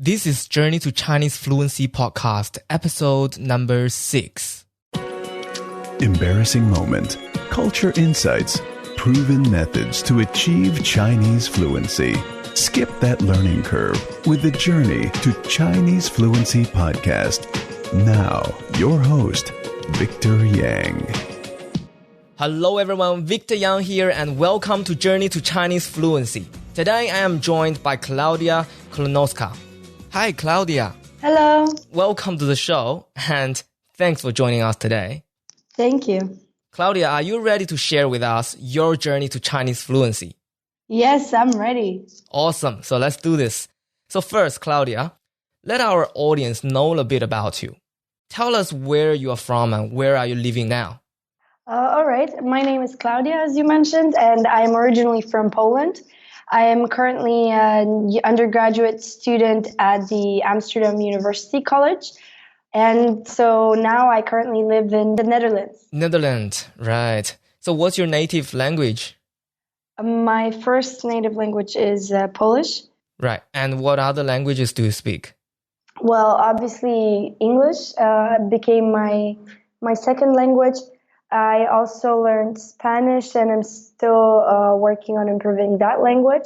This is Journey to Chinese Fluency podcast, episode number 6. Embarrassing moment, culture insights, proven methods to achieve Chinese fluency. Skip that learning curve with the Journey to Chinese Fluency podcast. Now, your host, Victor Yang. Hello everyone, Victor Yang here and welcome to Journey to Chinese Fluency. Today I am joined by Klaudia Klonowska. Hi Klaudia. Hello. Welcome to the show and thanks for joining us today. Thank you. Klaudia, are you ready to share with us your journey to Chinese fluency? Yes, I'm ready. Awesome. So let's do this. So first, Klaudia, let our audience know a bit about you. Tell us where you are from and where are you living now? All right. My name is Klaudia, as you mentioned, and I'm originally from Poland. I am currently an undergraduate student at the Amsterdam University College. And so now I currently live in the Netherlands. Netherlands, right. So what's your native language? My first native language is Polish. Right. And what other languages do you speak? Well, obviously English became my second language. I also learned Spanish and I'm still working on improving that language.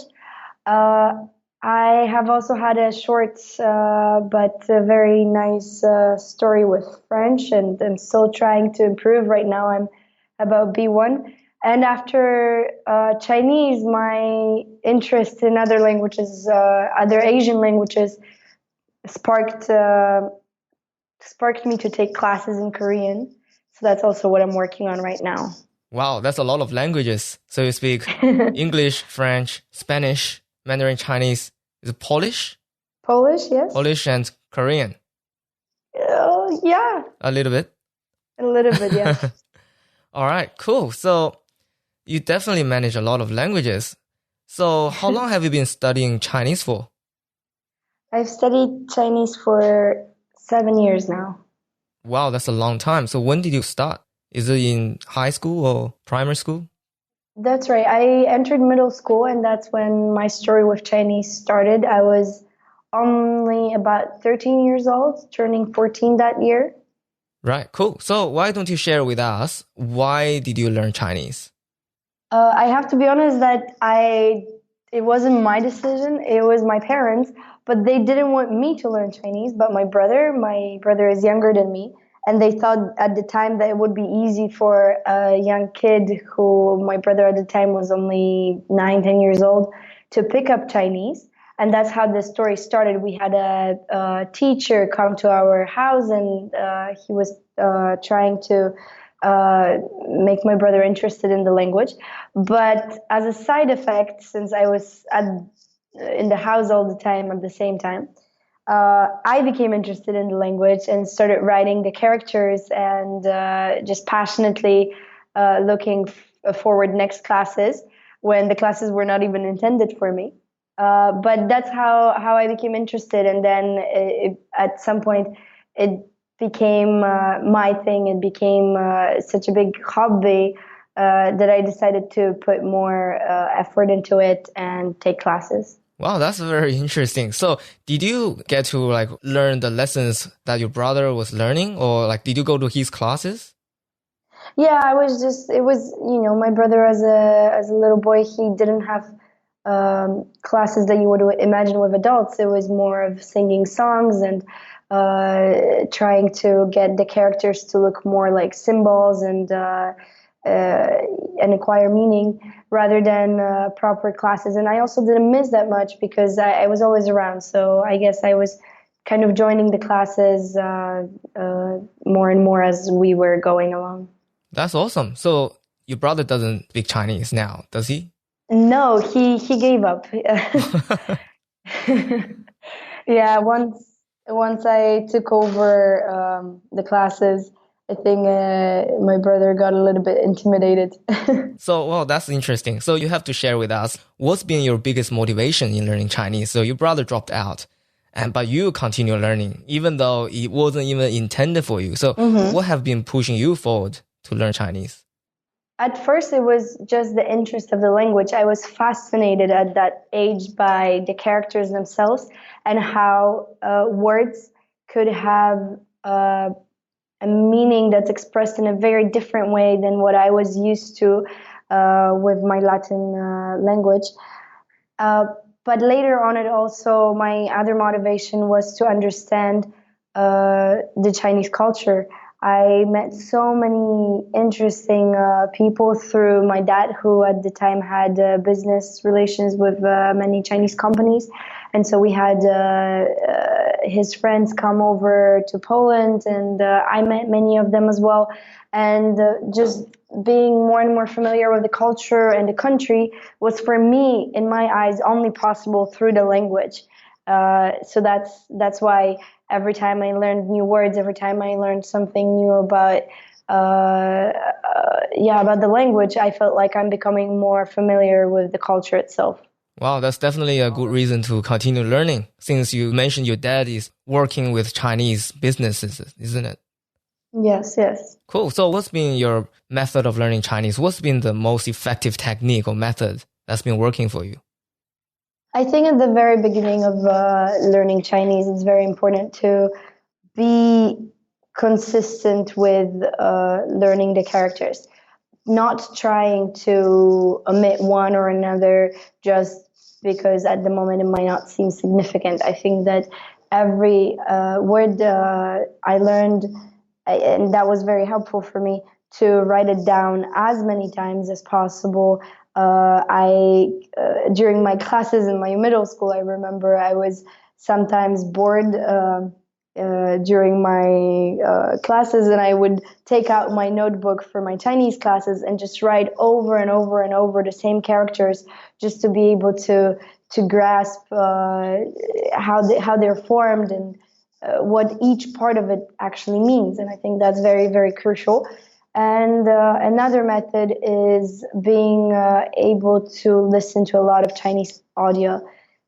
I have also had a short but a very nice story with French and I'm still trying to improve. Right now I'm about B1. And after Chinese, my interest in other languages, other Asian languages, sparked me to take classes in Korean. So that's also what I'm working on right now. Wow, that's a lot of languages. So you speak English, French, Spanish, Mandarin Chinese. Is it Polish? Polish, yes. Polish and Korean? Yeah. A little bit? A little bit, yeah. All right, cool. So you definitely manage a lot of languages. So how long have you been studying Chinese for? I've studied Chinese for 7 years now. Wow, that's a long time. So when did you start? Is it in high school or primary school? That's right. I entered middle school and that's when my story with Chinese started. I was only about 13 years old, turning 14 that year. Right, cool. So why don't you share with us, why did you learn Chinese? I have to be honest that it wasn't my decision. It was my parents, but they didn't want me to learn Chinese. But my brother is younger than me. And they thought at the time that it would be easy for a young kid who my brother at the time was only 9-10 years old to pick up Chinese. And that's how the story started. We had a teacher come to our house and he was trying to make my brother interested in the language. But as a side effect, since I was in the house all the time at the same time, I became interested in the language and started writing the characters and just passionately looking forward next classes when the classes were not even intended for me. But that's how I became interested. And then at some point it became my thing. It became such a big hobby that I decided to put more effort into it and take classes. Wow, that's very interesting. So did you get to learn the lessons that your brother was learning or did you go to his classes? Yeah, my brother as a little boy, he didn't have classes that you would imagine with adults. It was more of singing songs and trying to get the characters to look more like symbols and acquire meaning rather than proper classes. And I also didn't miss that much because I was always around. So I guess I was kind of joining the classes more and more as we were going along. That's awesome. So your brother doesn't speak Chinese now, does he? No, he gave up. Yeah, once I took over the classes, I think my brother got a little bit intimidated. So, well, that's interesting. So you have to share with us what's been your biggest motivation in learning Chinese. So your brother dropped out, but you continue learning, even though it wasn't even intended for you. So what have been pushing you forward to learn Chinese? At first, it was just the interest of the language. I was fascinated at that age by the characters themselves and how words could have a meaning that's expressed in a very different way than what I was used to with my Latin language. Uh, but later on, it also, my other motivation was to understand the Chinese culture. I met so many interesting people through my dad, who at the time had business relations with many Chinese companies. And so we had his friends come over to Poland, and I met many of them as well. And just being more and more familiar with the culture and the country was, for me, in my eyes, only possible through the language. So that's why every time I learned new words, every time I learned something new about about the language, I felt like I'm becoming more familiar with the culture itself. Wow, that's definitely a good reason to continue learning, since you mentioned your dad is working with Chinese businesses, isn't it? Yes, yes. Cool. So what's been your method of learning Chinese? What's been the most effective technique or method that's been working for you? I think at the very beginning of learning Chinese, it's very important to be consistent with learning the characters, not trying to omit one or another just because at the moment it might not seem significant. I think that every word I learned, and that was very helpful for me, to write it down as many times as possible. During my classes in my middle school, I remember I was sometimes bored during my classes, and I would take out my notebook for my Chinese classes and just write over and over and over the same characters, just to be able to grasp how they're formed and what each part of it actually means. And I think that's very, very crucial. And another method is being able to listen to a lot of Chinese audio,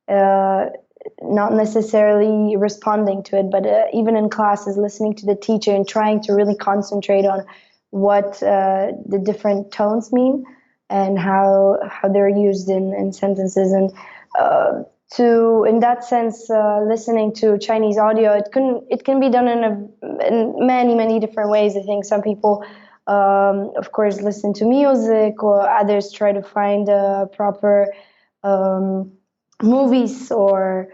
not necessarily responding to it, but even in classes, listening to the teacher and trying to really concentrate on what the different tones mean and how they're used in sentences. And in that sense, listening to Chinese audio, it can be done in many different ways. I think some people, of course, listen to music, or others try to find proper movies or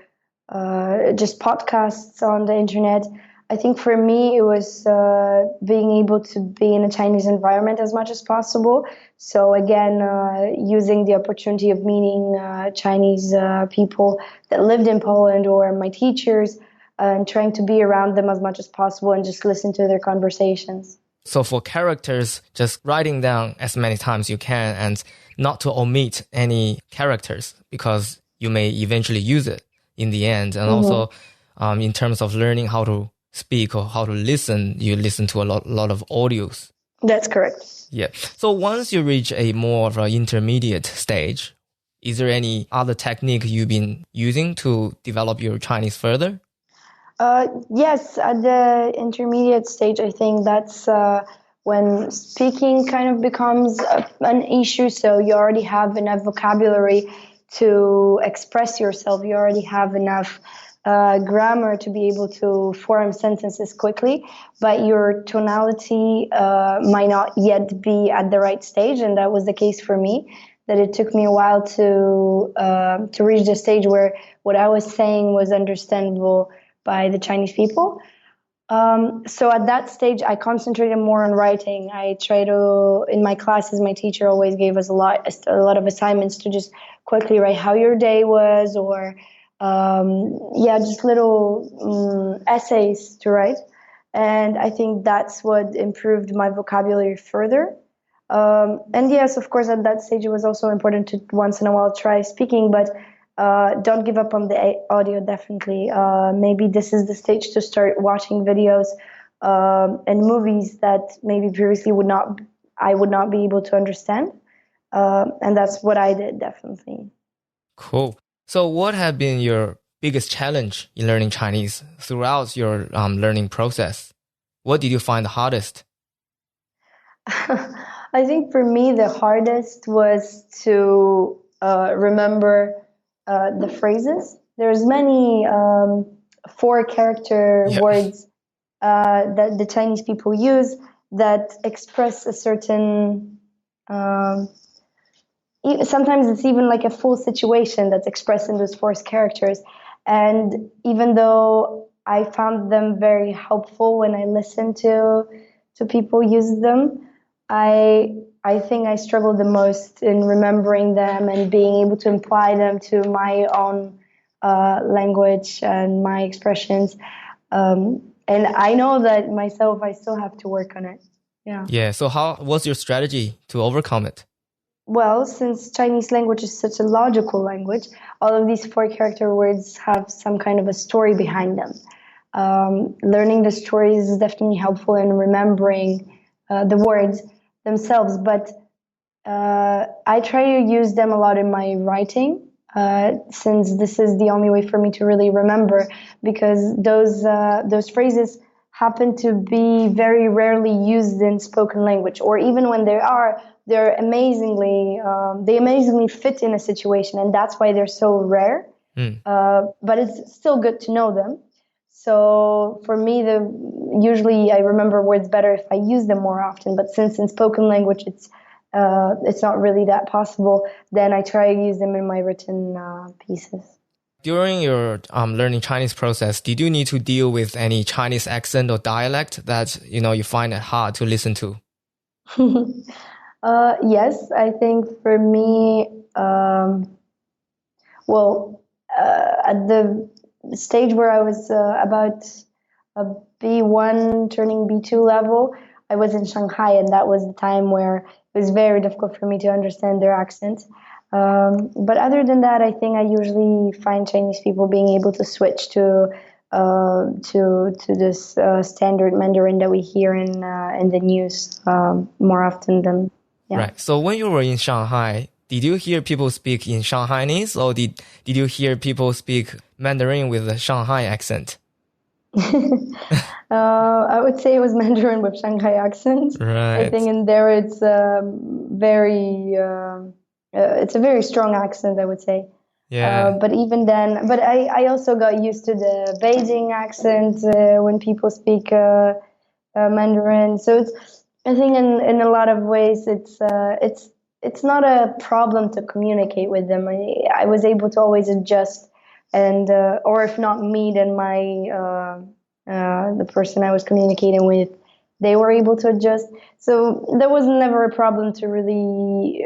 just podcasts on the internet. I think for me, it was being able to be in a Chinese environment as much as possible. So again, using the opportunity of meeting Chinese people that lived in Poland, or my teachers, and trying to be around them as much as possible and just listen to their conversations. So for characters, just writing down as many times you can and not to omit any characters, because you may eventually use it in the end. And also in terms of learning how to speak or how to listen, you listen to a lot of audios. That's correct. Yeah. So once you reach a more of an intermediate stage, is there any other technique you've been using to develop your Chinese further? Yes, at the intermediate stage, I think that's when speaking kind of becomes an issue. So you already have enough vocabulary to express yourself. You already have enough grammar to be able to form sentences quickly, but your tonality might not yet be at the right stage. And that was the case for me, that it took me a while to reach the stage where what I was saying was understandable by the Chinese people. So at that stage, I concentrated more on writing. I try to, in my classes, my teacher always gave us a lot of assignments to just quickly write how your day was, or just little essays to write. And I think that's what improved my vocabulary further. And yes, of course, at that stage, it was also important to once in a while try speaking, but don't give up on the audio, definitely. Maybe this is the stage to start watching videos and movies that maybe previously I would not be able to understand. And that's what I did, definitely. Cool. So what have been your biggest challenge in learning Chinese throughout your learning process? What did you find the hardest? I think for me, the hardest was to remember the phrases. There's many four-character Yeah. words that the Chinese people use that express a certain. Um, Sometimes it's even like a full situation that's expressed in those forced characters. And even though I found them very helpful when I listened to people use them, I think I struggled the most in remembering them and being able to apply them to my own language and my expressions. And I know that myself, I still have to work on it. Yeah. Yeah. So how was your strategy to overcome it? Well, since Chinese language is such a logical language, all of these four-character words have some kind of a story behind them. Learning the stories is definitely helpful in remembering the words themselves, but I try to use them a lot in my writing, since this is the only way for me to really remember, because those phrases happen to be very rarely used in spoken language, or even when they are, they're they amazingly fit in a situation, and that's why they're so rare. But it's still good to know them. So for me, usually I remember words better if I use them more often. But since in spoken language it's not really that possible, then I try to use them in my written pieces. During your learning Chinese process, did you need to deal with any Chinese accent or dialect that you find it hard to listen to? Yes, I think for me, at the stage where I was about a B1 turning B2 level, I was in Shanghai, and that was the time where it was very difficult for me to understand their accent. But other than that, I think I usually find Chinese people being able to switch to this standard Mandarin that we hear in the news more often than. Yeah. Right. So when you were in Shanghai, did you hear people speak in Shanghainese, or did you hear people speak Mandarin with a Shanghai accent? I would say it was Mandarin with Shanghai accent. Right. I think in there it's it's a very strong accent, I would say. Yeah. But even then, I also got used to the Beijing accent when people speak Mandarin. So I think in a lot of ways it's not a problem to communicate with them. I was able to always adjust, and or if not me, then the person I was communicating with, they were able to adjust. So there was never a problem to really,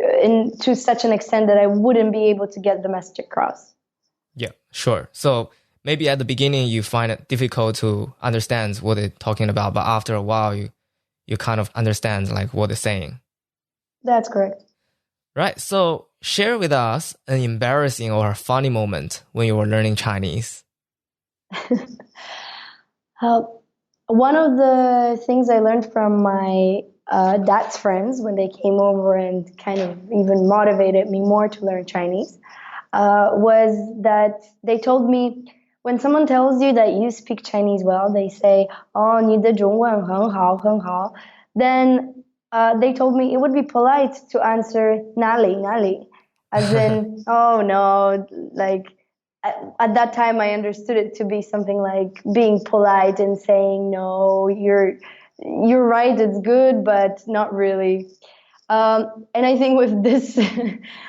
to such an extent that I wouldn't be able to get the message across. Yeah, sure. So maybe at the beginning you find it difficult to understand what they're talking about, but after a while you kind of understand like what they're saying. That's correct. Right. So share with us an embarrassing or funny moment when you were learning Chinese. One of the things I learned from my dad's friends when they came over and kind of even motivated me more to learn Chinese was that they told me, when someone tells you that you speak Chinese well, they say, "Oh, 你的中文很好,很好." Then they told me it would be polite to answer 哪里,哪里, as in, oh no, like at that time I understood it to be something like being polite and saying, no, you're right, it's good, but not really. And I think with this,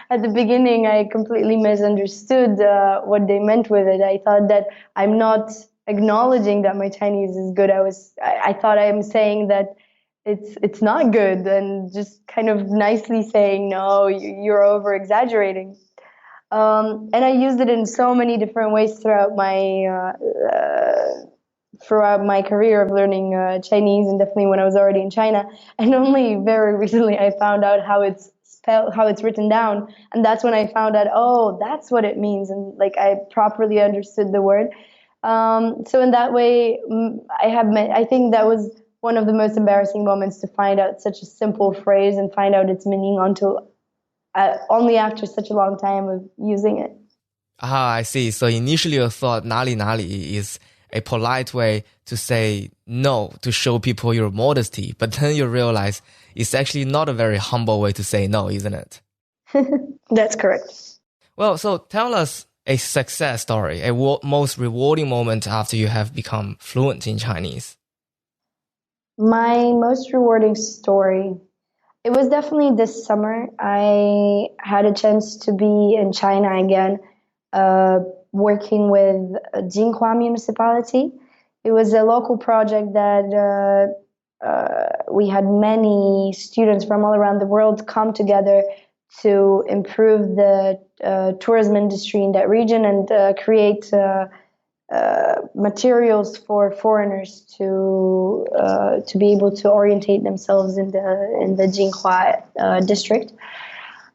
at the beginning, I completely misunderstood what they meant with it. I thought that I'm not acknowledging that my Chinese is good. I thought I am saying that it's not good, and just kind of nicely saying, no, you're over exaggerating. And I used it in so many different ways throughout my career of learning Chinese, and definitely when I was already in China. And only very recently I found out how it's spelled, how it's written down, and that's when I found out, oh, that's what it means, and like I properly understood the word. So in that way, I think that was one of the most embarrassing moments, to find out such a simple phrase and find out its meaning only after such a long time of using it. Ah, I see. So initially you thought 哪里哪里 is a polite way to say no, to show people your modesty. But then you realize it's actually not a very humble way to say no, isn't it? That's correct. Well, so tell us a success story, a most rewarding moment after you have become fluent in Chinese. My most rewarding story, it was definitely this summer. I had a chance to be in China again, working with Jinhua municipality. It was a local project that we had many students from all around the world come together to improve the tourism industry in that region and create materials for foreigners to be able to orientate themselves in the Jinhua district.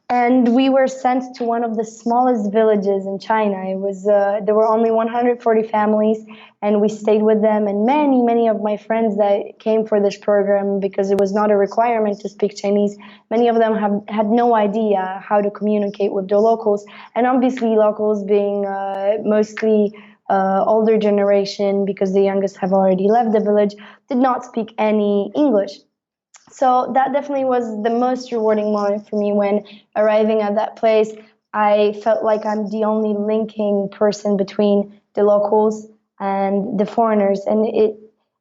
And we were sent to one of the smallest villages in China. It was there were only 140 families, and we stayed with them. And many of my friends that came for this program, because it was not a requirement to speak Chinese, many of them had no idea how to communicate with the locals. And obviously, locals being mostly older generation, because the youngest have already left the village, did not speak any English. So that definitely was the most rewarding moment for me. When arriving at that place, I felt like I'm the only linking person between the locals and the foreigners. And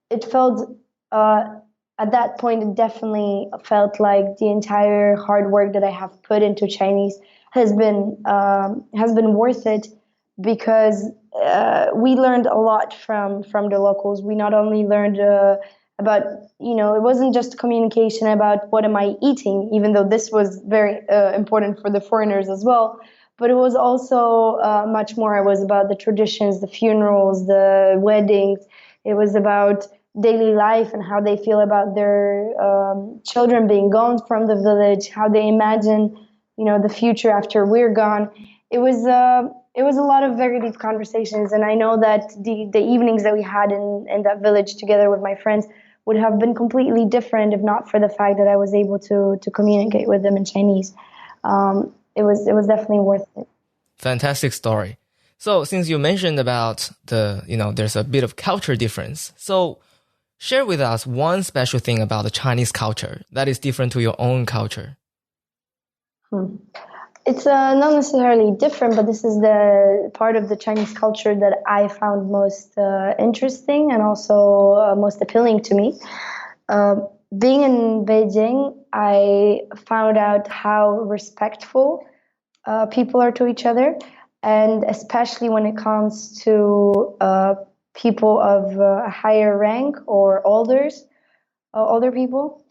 it felt, at that point, it definitely felt like the entire hard work that I have put into Chinese has been worth it, because we learned a lot from the locals. We not only learned about, it wasn't just communication about what am I eating, even though this was very important for the foreigners as well, but it was also much more. It was about the traditions, the funerals, the weddings. It was about daily life and how they feel about their children being gone from the village, how they imagine, the future after we're gone. It was a lot of very deep conversations, and I know that the evenings that we had in that village together with my friends would have been completely different if not for the fact that I was able to communicate with them in Chinese. It was definitely worth it. Fantastic story. So since you mentioned about there's a bit of culture difference. So share with us one special thing about the Chinese culture that is different to your own culture. It's not necessarily different, but this is the part of the Chinese culture that I found most interesting and also most appealing to me. Being in Beijing, I found out how respectful people are to each other, and especially when it comes to people of higher rank or older people.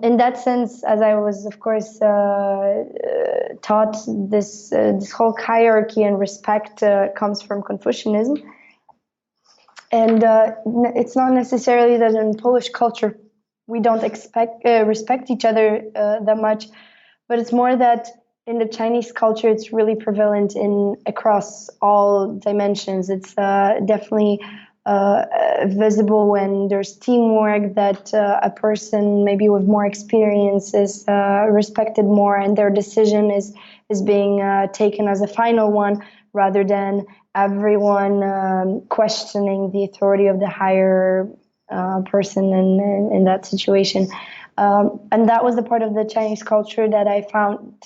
In that sense, as I was, of course, taught, this whole hierarchy and respect comes from Confucianism. And it's not necessarily that in Polish culture we don't respect each other that much, but it's more that in the Chinese culture it's really prevalent across all dimensions. It's definitely visible when there's teamwork, that a person maybe with more experience is respected more, and their decision is being taken as a final one, rather than everyone questioning the authority of the higher person in that situation. And that was the part of the Chinese culture that I found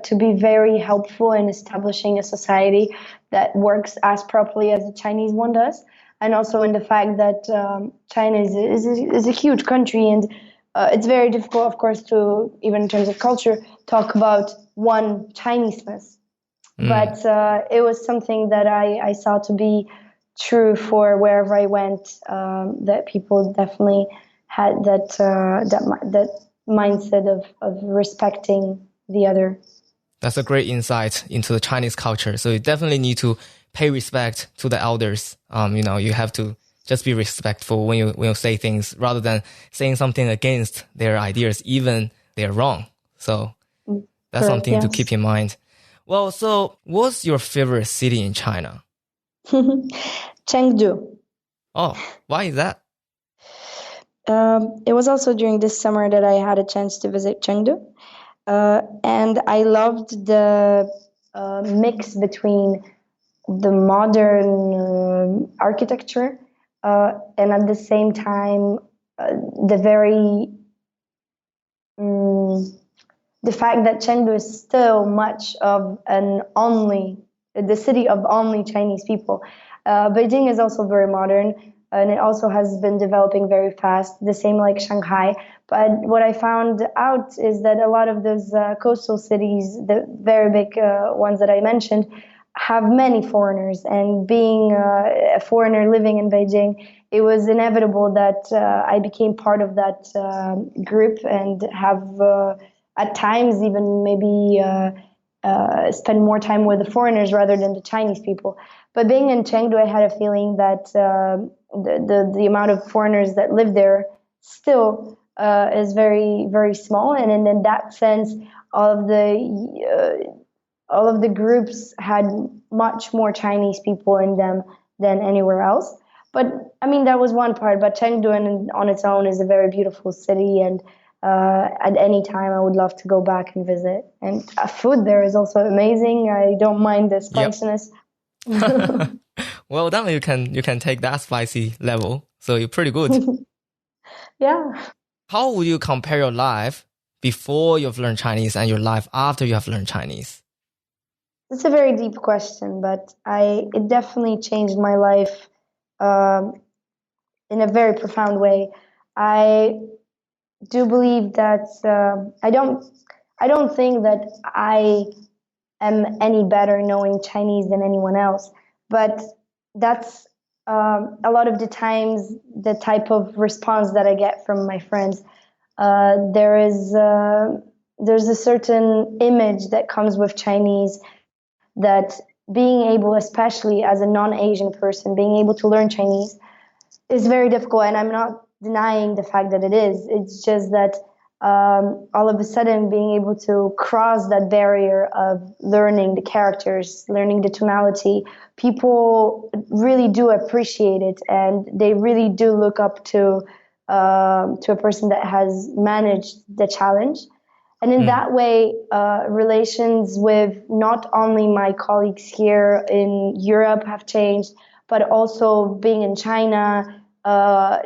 to be very helpful in establishing a society that works as properly as the Chinese one does. And also in the fact that China is a huge country, and it's very difficult, of course, to, even in terms of culture, talk about one Chineseness. But it was something that I saw to be true for wherever I went, that people definitely had that mindset of respecting the other. That's a great insight into the Chinese culture. So you definitely need to pay respect to the elders. You have to just be respectful when you say things, rather than saying something against their ideas, even they're wrong. So that's something to keep in mind. Well, so what's your favorite city in China? Chengdu. Oh, why is that? It was also during this summer that I had a chance to visit Chengdu. And I loved the mix between the modern architecture, and at the same time, the very the fact that Chengdu is still much of the city of only Chinese people. Beijing is also very modern, and it also has been developing very fast, the same like Shanghai. But what I found out is that a lot of those coastal cities, the very big ones that I mentioned, have many foreigners. And being a foreigner living in Beijing, it was inevitable that I became part of that group and have at times even maybe spend more time with the foreigners rather than the Chinese people. But being in Chengdu, I had a feeling that the amount of foreigners that live there still is very, very small. And in that sense, all of the groups had much more Chinese people in them than anywhere else. But I mean, that was one part. But Chengdu on its own is a very beautiful city, and at any time I would love to go back and visit. And food there is also amazing. I don't mind the spiciness. Yep. Well, then you can take that spicy level. So you're pretty good. Yeah. How would you compare your life before you've learned Chinese and your life after you have learned Chinese? It's a very deep question, but it definitely changed my life in a very profound way. I do believe that I don't think that I am any better knowing Chinese than anyone else, but that's a lot of the times the type of response that I get from my friends. There's a certain image that comes with Chinese, that being able, especially as a non-Asian person, being able to learn Chinese is very difficult. And I'm not denying the fact that it is. It's just that all of a sudden being able to cross that barrier of learning the characters, learning the tonality, people really do appreciate it, and they really do look up to a person that has managed the challenge. And in that way, relations with not only my colleagues here in Europe have changed, but also being in China,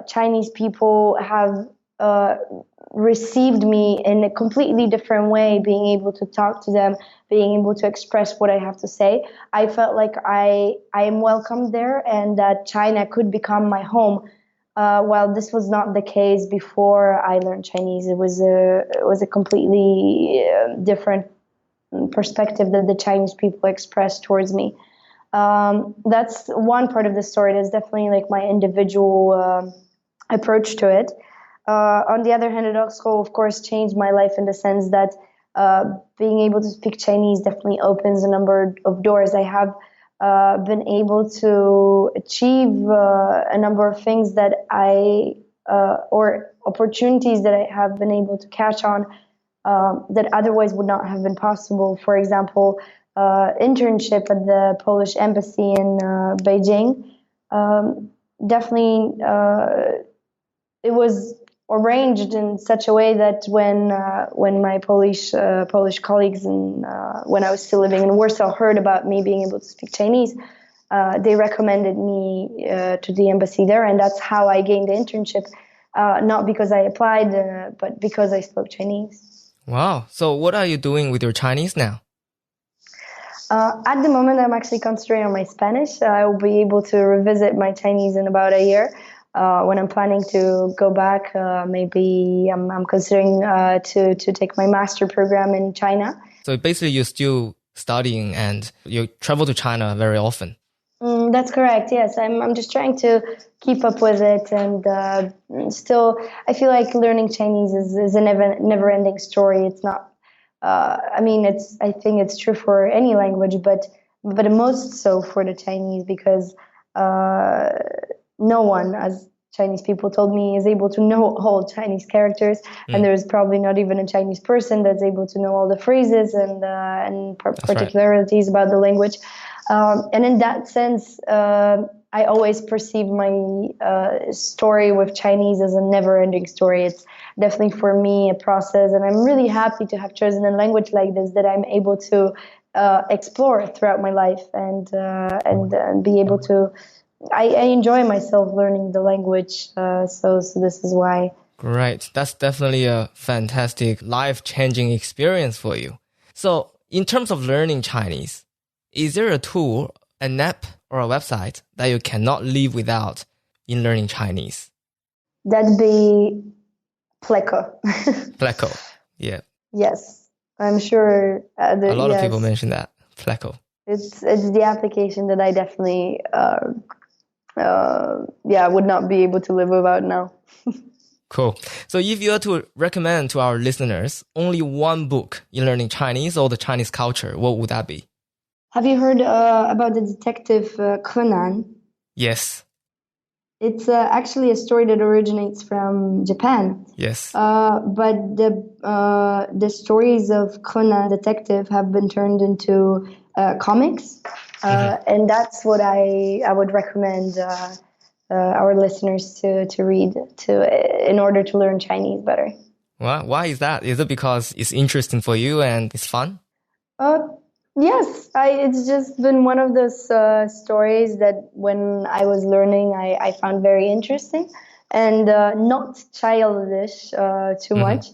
Chinese people have received me in a completely different way, being able to talk to them, being able to express what I have to say. I felt like I am welcome there, and that China could become my home. While this was not the case before I learned Chinese, it was a completely different perspective that the Chinese people expressed towards me. That's one part of the story. That's definitely like my individual approach to it. On the other hand, it also, of course, changed my life in the sense that being able to speak Chinese definitely opens a number of doors. I have been able to achieve a number of things that or opportunities that I have been able to catch on that otherwise would not have been possible. For example, internship at the Polish embassy in Beijing. Definitely, it was arranged in such a way that when my Polish colleagues and when I was still living in Warsaw heard about me being able to speak Chinese, they recommended me to the embassy there, and that's how I gained the internship. Not because I applied, but because I spoke Chinese. Wow! So what are you doing with your Chinese now? At the moment, I'm actually concentrating on my Spanish. I will be able to revisit my Chinese in about a year. When I'm planning to go back, maybe I'm considering to take my master program in China. So basically, you're still studying and you travel to China very often. That's correct. Yes, I'm just trying to keep up with it, and still, I feel like learning Chinese is a never-ending story. It's not. I think it's true for any language, but most so for the Chinese, because no one, as Chinese people told me, is able to know all Chinese characters, and there's probably not even a Chinese person that's able to know all the phrases and particularities about the language. And in that sense, I always perceive my story with Chinese as a never-ending story. It's definitely for me a process, and I'm really happy to have chosen a language like this that I'm able to explore throughout my life and be able to. I enjoy myself learning the language, so this is why. Great. That's definitely a fantastic life-changing experience for you. So in terms of learning Chinese, is there a tool, an app, or a website that you cannot live without in learning Chinese? That'd be Pleco. Pleco. Yeah. Yes, I'm sure. A lot of people mention that. Pleco. It's the application that I definitely would not be able to live without now. Cool. So if you were to recommend to our listeners only one book in learning Chinese or the Chinese culture, what would that be? Have you heard about the detective Conan? Yes. It's actually a story that originates from Japan. Yes. But the stories of Conan detective have been turned into comics, and that's what I would recommend our listeners to read in order to learn Chinese better. Well, why is that? Is it because it's interesting for you and it's fun? Yes, it's just been one of those stories that when I was learning, I found very interesting and not childish too much,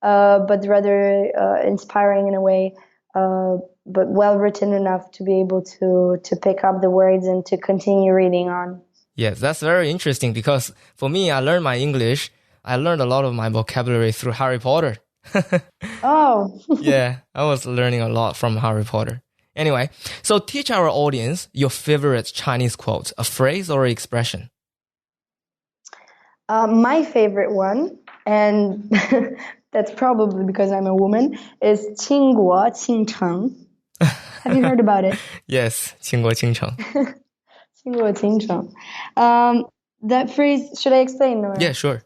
but rather inspiring in a way, but well written enough to be able to pick up the words and to continue reading on. Yes, that's very interesting because for me, I learned my English. I learned a lot of my vocabulary through Harry Potter. Oh. Yeah, I was learning a lot from Harry Potter. Anyway, so teach our audience your favorite Chinese quote, a phrase or an expression. My favorite one, and that's probably because I'm a woman, is 倾国倾城. Have you heard about it? Yes, 倾国倾城. 倾国倾城. That phrase, should I explain? Or? Yeah, sure.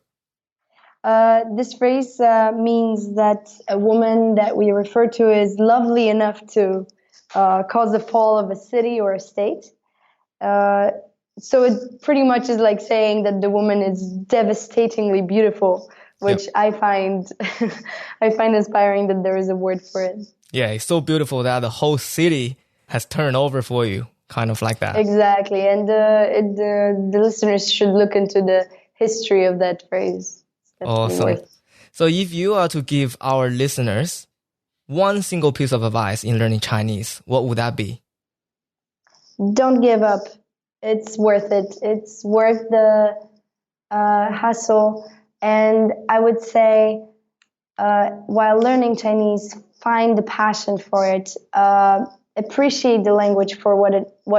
This phrase means that a woman that we refer to is lovely enough to cause the fall of a city or a state. So it pretty much is like saying that the woman is devastatingly beautiful, which I find inspiring that there is a word for it. Yeah, it's so beautiful that the whole city has turned over for you, kind of like that. Exactly, and the listeners should look into the history of that phrase. Awesome. So if you are to give our listeners one single piece of advice in learning Chinese, what would that be? Don't give up. It's worth it. It's worth the hassle. And I would say, while learning Chinese, find the passion for it. Appreciate the language for what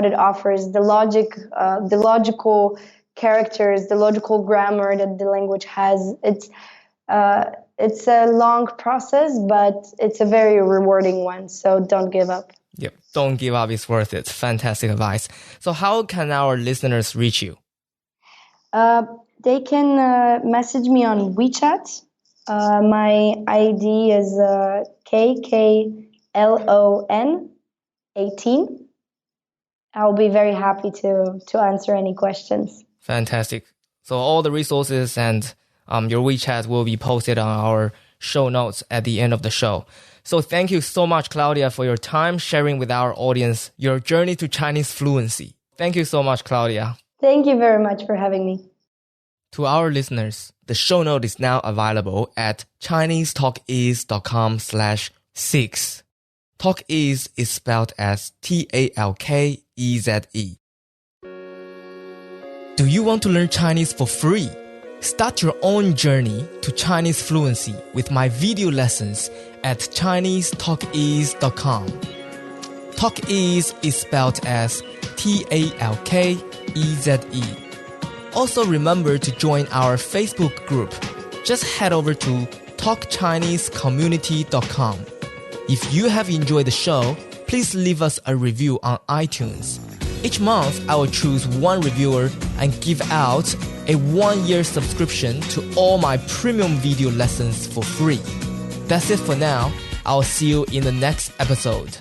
it offers. The logical characters, the logical grammar that the language has. It's a long process, but it's a very rewarding one. So don't give up. Yep, don't give up. It's worth it. Fantastic advice. So how can our listeners reach you? They can message me on WeChat. My ID is KKLON18. I'll be very happy to answer any questions. Fantastic. So all the resources and your WeChat will be posted on our show notes at the end of the show. So thank you so much, Klaudia, for your time sharing with our audience your journey to Chinese fluency. Thank you so much, Klaudia. Thank you very much for having me. To our listeners, the show note is now available at ChineseTalkEase.com/6. TalkEase is spelled as TALKEZE. Do you want to learn Chinese for free? Start your own journey to Chinese fluency with my video lessons at ChineseTalkEase.com. TalkEase is spelled as TALKEZE. Also remember to join our Facebook group. Just head over to TalkChineseCommunity.com. If you have enjoyed the show, please leave us a review on iTunes. Each month, I will choose one reviewer and give out a 1-year subscription to all my premium video lessons for free. That's it for now. I'll see you in the next episode.